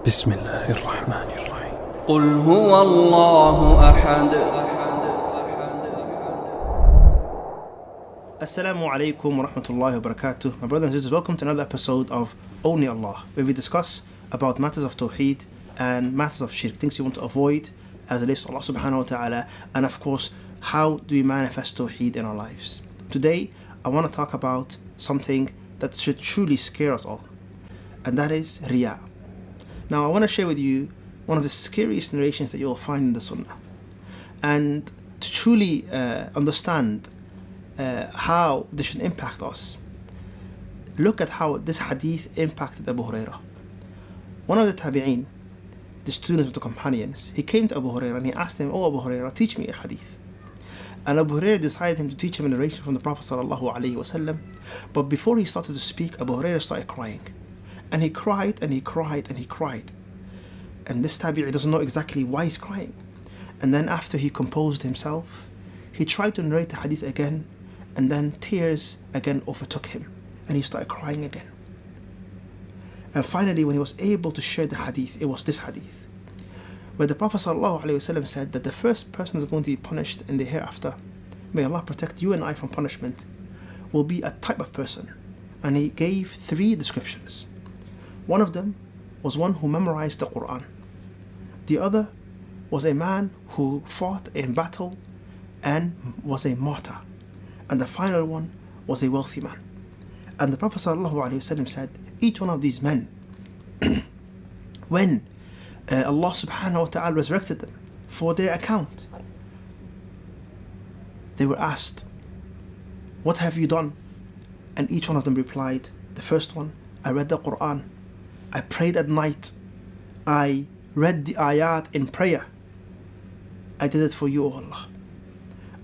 بسم الله الرحمن الرحيم. قل هو الله أحد. Assalamu alaikum wa rahmatullahi wa barakatuh. My brothers and sisters, welcome to another episode of Only Allah, where we discuss about matters of Tawheed and matters of Shirk, things you want to avoid as it relates to Allah subhanahu wa ta'ala, and of course, how do we manifest Tawheed in our lives. Today, I want to talk about something that should truly scare us all, and that is Riya. Now, I want to share with you one of the scariest narrations that you will find in the Sunnah. And to truly understand how this should impact us, look at how this hadith impacted Abu Hurairah. One of the tabi'een, the students of the companions, he came to Abu Hurairah and he asked him, "Oh Abu Hurairah, teach me a hadith." And Abu Hurairah decided him to teach him a narration from the Prophet sallallahu alaihi wasallam. But before he started to speak, Abu Hurairah started crying. And he cried and he cried and he cried. And this tabi'i doesn't know exactly why he's crying. And then after he composed himself, he tried to narrate the hadith again, and then tears again overtook him. And he started crying again. And finally, when he was able to share the hadith, it was this hadith, where the Prophet ﷺ said that the first person is going to be punished in the hereafter, may Allah protect you and I from punishment, will be a type of person. And he gave 3 descriptions. One of them was one who memorized the Qur'an. The other was a man who fought in battle and was a martyr. And the final one was a wealthy man. And the Prophet ﷺ said, each one of these men, when Allah subhanahu wa ta'ala resurrected them for their account, they were asked, "What have you done?" And each one of them replied, the first one, "I read the Qur'an, I prayed at night, I read the ayat in prayer, I did it for you, O Allah."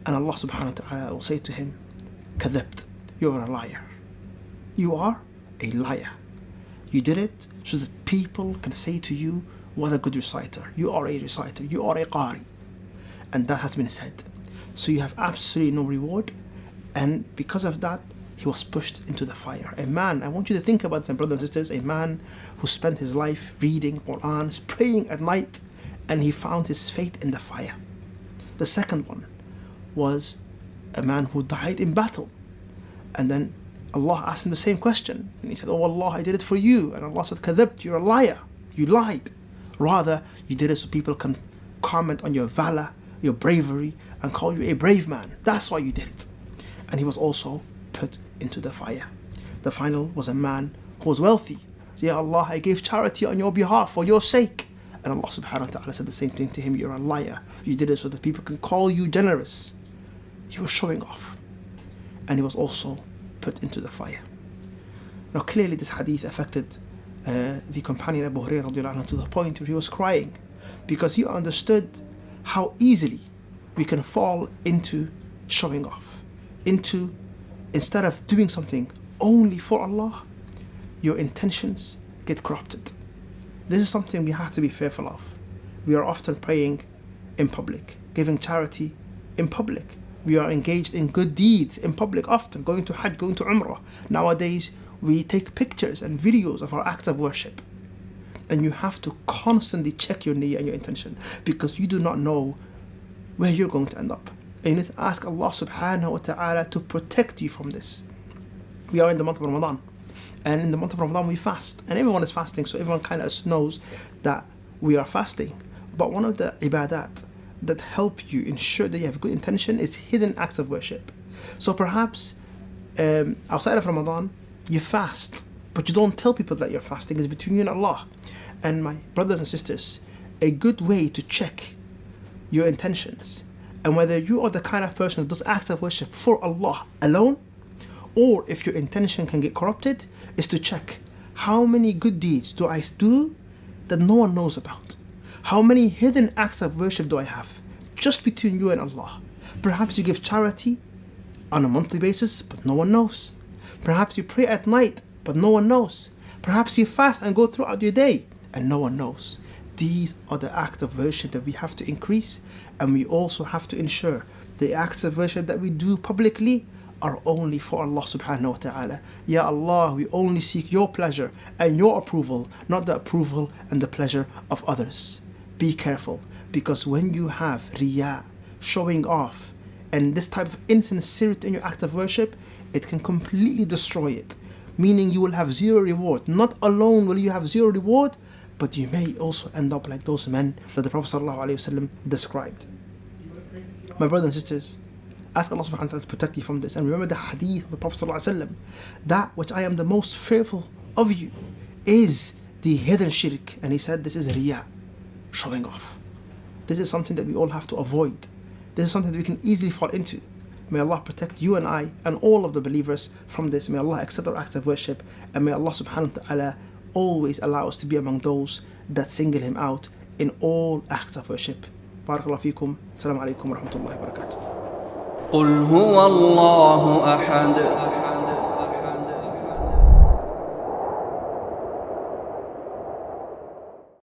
And Allah subhanahu wa ta'ala will say to him, "Kadhabt, you are a liar. You are a liar. You did it so that people can say to you, what a good reciter. You are a reciter. You are a qari." And that has been said. So you have absolutely no reward. And because of that, he was pushed into the fire. A man, I want you to think about this, brothers and sisters, a man who spent his life reading Qur'an, praying at night, and he found his fate in the fire. The second one was a man who died in battle. And then Allah asked him the same question. And he said, "Oh Allah, I did it for you." And Allah said, "Kadhabt, you're a liar. You lied. Rather, you did it so people can comment on your valor, your bravery, and call you a brave man. That's why you did it." And he was also put into the fire. The final was a man who was wealthy. "Ya Allah, I gave charity on your behalf for your sake." And Allah subhanahu wa ta'ala said the same thing to him, "You're a liar. You did it so that people can call you generous. You were showing off." And he was also put into the fire. Now clearly this hadith affected the companion Abu Hurairah radiallahu anhu to the point where he was crying, because he understood how easily we can fall into showing off, into instead of doing something only for Allah, your intentions get corrupted. This is something we have to be fearful of. We are often praying in public, giving charity in public. We are engaged in good deeds in public often, going to Hajj, going to Umrah. Nowadays, we take pictures and videos of our acts of worship. And you have to constantly check your niyyah and your intention, because you do not know where you're going to end up. And you need to ask Allah subhanahu wa ta'ala to protect you from this. We are in the month of Ramadan. And in the month of Ramadan we fast. And everyone is fasting, so everyone kind of knows that we are fasting. But one of the ibadat that help you ensure that you have good intention is hidden acts of worship. So perhaps outside of Ramadan, you fast, but you don't tell people that you're fasting. It's between you and Allah. And my brothers and sisters, a good way to check your intentions and whether you are the kind of person that does acts of worship for Allah alone, or if your intention can get corrupted, is to check how many good deeds do I do that no one knows about. How many hidden acts of worship do I have just between you and Allah? Perhaps you give charity on a monthly basis, but no one knows. Perhaps you pray at night, but no one knows. Perhaps you fast and go throughout your day, and no one knows. These are the acts of worship that we have to increase, and we also have to ensure the acts of worship that we do publicly are only for Allah subhanahu wa ta'ala. Ya Allah, we only seek your pleasure and your approval, not the approval and the pleasure of others. Be careful, because when you have riya, showing off, and this type of insincerity in your act of worship, it can completely destroy it. Meaning you will have zero reward. Not alone will you have zero reward, but you may also end up like those men that the Prophet ﷺ described. My brothers and sisters, ask Allah subhanahu wa ta'ala to protect you from this. And remember the hadith of the Prophet ﷺ, that which I am the most fearful of you is the hidden shirk. And he said this is riya, showing off. This is something that we all have to avoid. This is something that we can easily fall into. May Allah protect you and I and all of the believers from this. May Allah accept our acts of worship, and may Allah subhanahu wa ta'ala always allow us to be among those that single Him out in all acts of worship. Barakallahu feekum. Assalamu alaikum wa rahmatullahi wa barakatuh. قل هو الله أحد